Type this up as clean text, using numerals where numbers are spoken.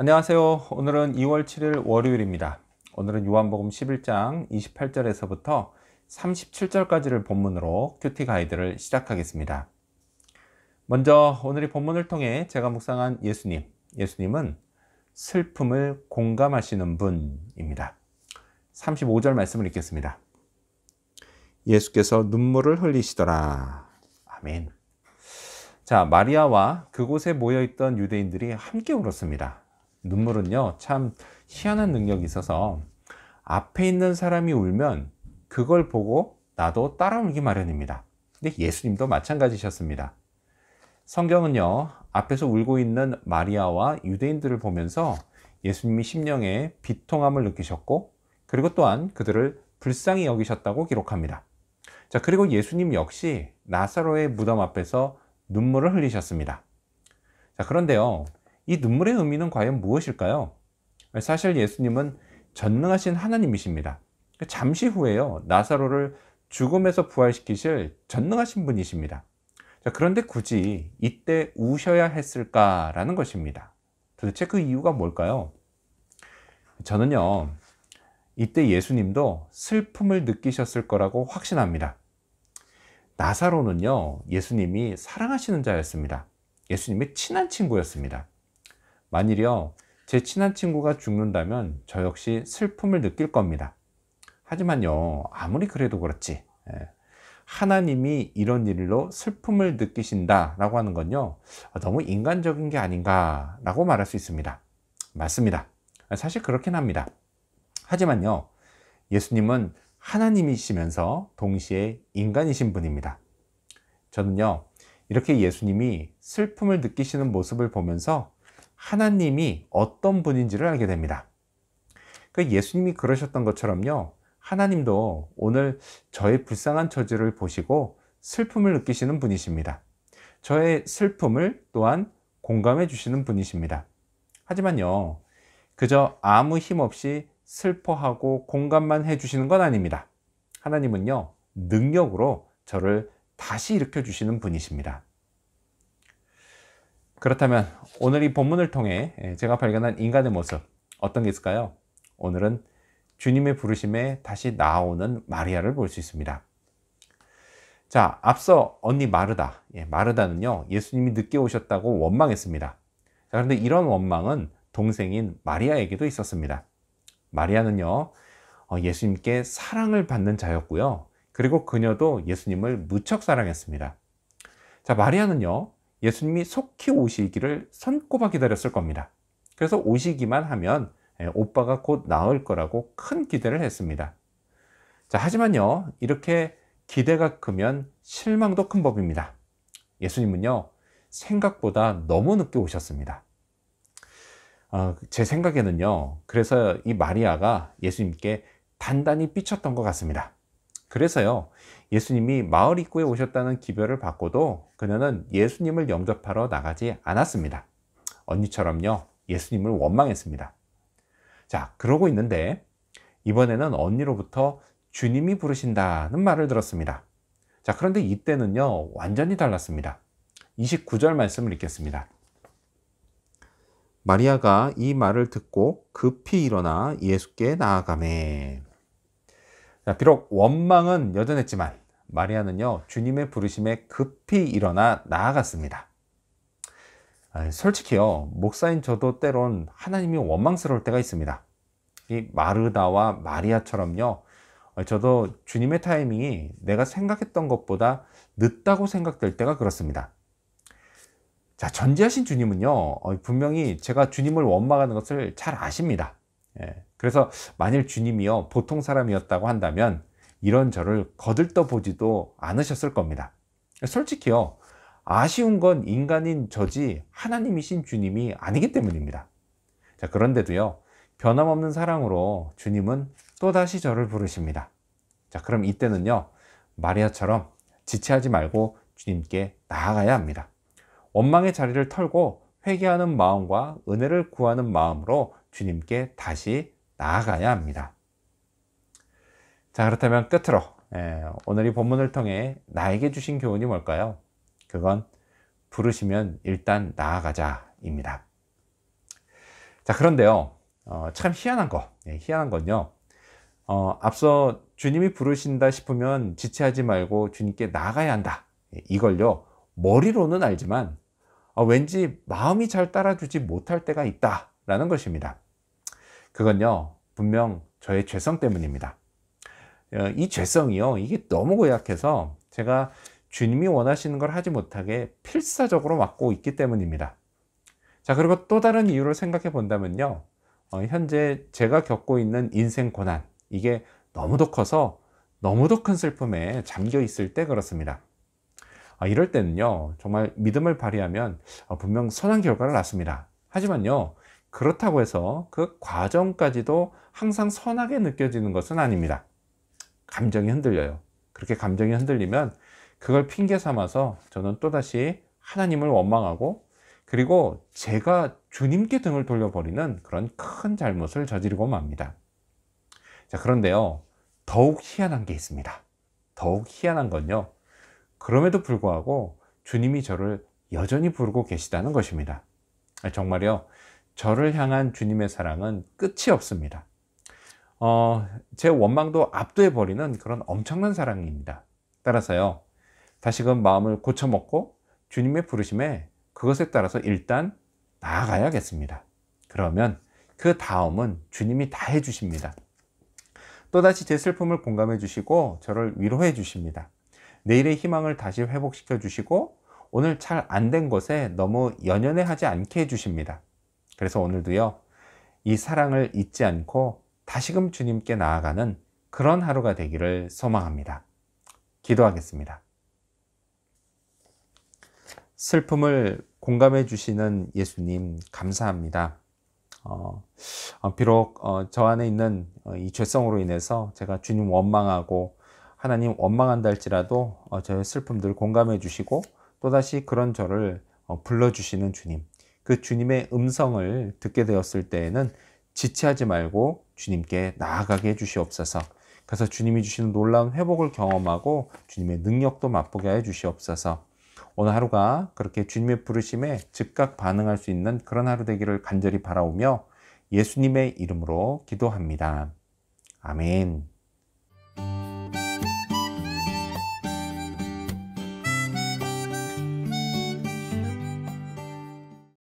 안녕하세요. 오늘은 2월 7일 월요일입니다. 오늘은 요한복음 11장 28절에서부터 37절까지를 본문으로 큐티 가이드를 시작하겠습니다. 먼저 오늘 이 본문을 통해 제가 묵상한 예수님은 슬픔을 공감하시는 분입니다. 35절 말씀을 읽겠습니다. 예수께서 눈물을 흘리시더라. 아멘. 자, 마리아와 그곳에 모여있던 유대인들이 함께 울었습니다. 눈물은요, 참 희한한 능력이 있어서 앞에 있는 사람이 울면 그걸 보고 나도 따라 울기 마련입니다. 근데 예수님도 마찬가지셨습니다. 성경은요, 앞에서 울고 있는 마리아와 유대인들을 보면서 예수님이 심령에 비통함을 느끼셨고, 그리고 또한 그들을 불쌍히 여기셨다고 기록합니다. 자, 그리고 예수님 역시 나사로의 무덤 앞에서 눈물을 흘리셨습니다. 자, 그런데요, 이 눈물의 의미는 과연 무엇일까요? 사실 예수님은 전능하신 하나님이십니다. 잠시 후에요, 나사로를 죽음에서 부활시키실 전능하신 분이십니다. 자, 그런데 굳이 이때 우셔야 했을까라는 것입니다. 도대체 그 이유가 뭘까요? 저는요, 이때 예수님도 슬픔을 느끼셨을 거라고 확신합니다. 나사로는요, 예수님이 사랑하시는 자였습니다. 예수님의 친한 친구였습니다. 만일요, 제 친한 친구가 죽는다면 저 역시 슬픔을 느낄 겁니다. 하지만요, 아무리 그래도 그렇지, 하나님이 이런 일로 슬픔을 느끼신다라고 하는 건요, 너무 인간적인 게 아닌가라고 말할 수 있습니다. 맞습니다. 사실 그렇긴 합니다. 하지만요, 예수님은 하나님이시면서 동시에 인간이신 분입니다. 저는요, 이렇게 예수님이 슬픔을 느끼시는 모습을 보면서 하나님이 어떤 분인지를 알게 됩니다. 그 예수님이 그러셨던 것처럼요, 하나님도 오늘 저의 불쌍한 처지를 보시고 슬픔을 느끼시는 분이십니다. 저의 슬픔을 또한 공감해 주시는 분이십니다. 하지만요, 그저 아무 힘 없이 슬퍼하고 공감만 해 주시는 건 아닙니다. 하나님은요, 능력으로 저를 다시 일으켜 주시는 분이십니다. 그렇다면 오늘 이 본문을 통해 제가 발견한 인간의 모습, 어떤 게 있을까요? 오늘은 주님의 부르심에 다시 나오는 마리아를 볼 수 있습니다. 자, 앞서 언니 마르다는요, 예수님이 늦게 오셨다고 원망했습니다. 자, 그런데 이런 원망은 동생인 마리아에게도 있었습니다. 마리아는요, 예수님께 사랑을 받는 자였고요, 그리고 그녀도 예수님을 무척 사랑했습니다. 자, 마리아는요, 예수님이 속히 오시기를 손꼽아 기다렸을 겁니다. 그래서 오시기만 하면 오빠가 곧 나을 거라고 큰 기대를 했습니다. 자, 하지만요, 이렇게 기대가 크면 실망도 큰 법입니다. 예수님은요, 생각보다 너무 늦게 오셨습니다. 제 생각에는요, 그래서 이 마리아가 예수님께 단단히 삐쳤던 것 같습니다. 그래서요, 예수님이 마을 입구에 오셨다는 기별을 받고도 그녀는 예수님을 영접하러 나가지 않았습니다. 언니처럼요, 예수님을 원망했습니다. 자, 그러고 있는데 이번에는 언니로부터 주님이 부르신다는 말을 들었습니다. 자, 그런데 이때는요, 완전히 달랐습니다. 29절 말씀을 읽겠습니다. 마리아가 이 말을 듣고 급히 일어나 예수께 나아가매. 자, 비록 원망은 여전했지만 마리아는요, 주님의 부르심에 급히 일어나 나아갔습니다. 솔직히요, 목사인 저도 때론 하나님이 원망스러울 때가 있습니다. 이 마르다와 마리아처럼요, 저도 주님의 타이밍이 내가 생각했던 것보다 늦다고 생각될 때가 그렇습니다. 자, 전지하신 주님은요, 분명히 제가 주님을 원망하는 것을 잘 아십니다. 그래서 만일 주님이요, 보통 사람이었다고 한다면 이런 저를 거들떠 보지도 않으셨을 겁니다. 솔직히요, 아쉬운 건 인간인 저지 하나님이신 주님이 아니기 때문입니다. 자, 그런데도요, 변함없는 사랑으로 주님은 또다시 저를 부르십니다. 자, 그럼 이때는요, 마리아처럼 지체하지 말고 주님께 나아가야 합니다. 원망의 자리를 털고 회개하는 마음과 은혜를 구하는 마음으로 주님께 다시 나아가야 합니다. 자, 그렇다면 끝으로 오늘 이 본문을 통해 나에게 주신 교훈이 뭘까요? 그건 부르시면 일단 나아가자입니다. 자, 그런데요, 참 희한한 건요, 앞서 주님이 부르신다 싶으면 지체하지 말고 주님께 나아가야 한다. 이걸요, 머리로는 알지만, 왠지 마음이 잘 따라주지 못할 때가 있다라는 것입니다. 그건요, 분명 저의 죄성 때문입니다. 이 죄성이요, 이게 너무 고약해서 제가 주님이 원하시는 걸 하지 못하게 필사적으로 막고 있기 때문입니다. 자, 그리고 또 다른 이유를 생각해 본다면요, 현재 제가 겪고 있는 인생 고난, 이게 너무도 커서 너무도 큰 슬픔에 잠겨 있을 때 그렇습니다. 이럴 때는요, 정말 믿음을 발휘하면 분명 선한 결과를 낳습니다. 하지만요, 그렇다고 해서 그 과정까지도 항상 선하게 느껴지는 것은 아닙니다. 감정이 흔들려요. 그렇게 감정이 흔들리면 그걸 핑계 삼아서 저는 또다시 하나님을 원망하고, 그리고 제가 주님께 등을 돌려버리는 그런 큰 잘못을 저지르고 맙니다. 자, 그런데요, 더욱 희한한 게 있습니다. 더욱 희한한 건요, 그럼에도 불구하고 주님이 저를 여전히 부르고 계시다는 것입니다. 정말요, 저를 향한 주님의 사랑은 끝이 없습니다. 제 원망도 압도해버리는 그런 엄청난 사랑입니다. 따라서요, 다시금 마음을 고쳐먹고 주님의 부르심에 그것에 따라서 일단 나아가야겠습니다. 그러면 그 다음은 주님이 다 해주십니다. 또다시 제 슬픔을 공감해 주시고 저를 위로해 주십니다. 내일의 희망을 다시 회복시켜 주시고 오늘 잘 안 된 것에 너무 연연해 하지 않게 해 주십니다. 그래서 오늘도요, 이 사랑을 잊지 않고 다시금 주님께 나아가는 그런 하루가 되기를 소망합니다. 기도하겠습니다. 슬픔을 공감해 주시는 예수님, 감사합니다. 비록 저 안에 있는 이 죄성으로 인해서 제가 주님 원망하고 하나님 원망한다 할지라도 저의 슬픔들 공감해 주시고 또다시 그런 저를 불러주시는 주님, 그 주님의 음성을 듣게 되었을 때에는 지체하지 말고 주님께 나아가게 해주시옵소서. 그래서 주님이 주시는 놀라운 회복을 경험하고 주님의 능력도 맛보게 해 주시옵소서. 오늘 하루가 그렇게 주님의 부르심에 즉각 반응할 수 있는 그런 하루 되기를 간절히 바라오며 예수님의 이름으로 기도합니다. 아멘.